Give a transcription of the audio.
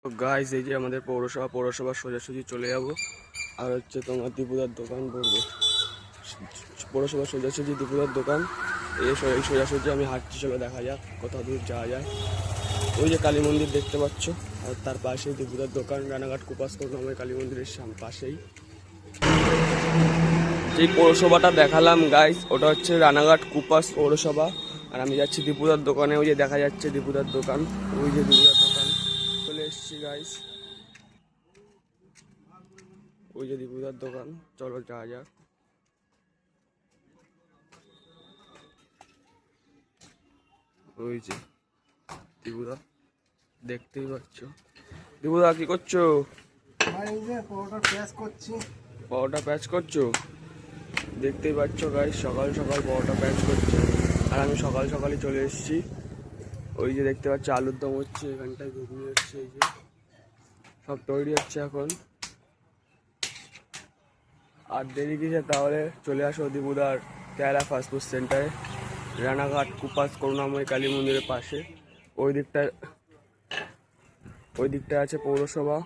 তো গাইস, এই যে আমাদের পৌরসভা সোজাসুজি চলে যাব। আর হচ্ছে তোমার দীপুদার দোকান পড়বে। পৌরসভা সোজাসুজি দীপুদার দোকান। এই সোজাসুজি আমি হাঁটছি, চলো দেখা যাক কত দূর যাওয়া যায়। ওই যে কালী মন্দির দেখতে পাচ্ছ, আর তার পাশেই দীপুদার দোকান। রানাঘাট কুপাস করুণাময় কালী মন্দিরের পাশেই যেই পৌরসভাটা দেখালাম গাইস, ওটা হচ্ছে রানাঘাট কুপাস পৌরসভা। আর আমি যাচ্ছি দীপুদার দোকানে। ওই যে দেখা যাচ্ছে দীপুদার দোকান, ওই যে দীপুদার দোকান চলে এসছি গাইস। ওই যে দীপুদার দোকান, চলো যাওয়া যাক। ওই যে দীপুদা, দেখতেই পাচ্ছ। দীপুদা কি করছো? পরোটা প্যাচ করছো, দেখতেই পাচ্ছ গাইস। সকাল সকাল পরোটা প্যাচ করছে। আর আমি সকাল সকালই চলে এসেছি। ওই যে দেখতে পাচ্ছি আলুর দম হচ্ছে, এখানটায় ঘুগনি হচ্ছে। এই যে সব তৈরি হচ্ছে এখন। আর দেরি কিসে, তাহলে চলে আসো দীপুদার কেরালা ফাস্টফুড সেন্টারে, রানাঘাট কুপাস করুণাময় কালী মন্দিরের পাশে। ওই দিকটায় আছে পৌরসভা।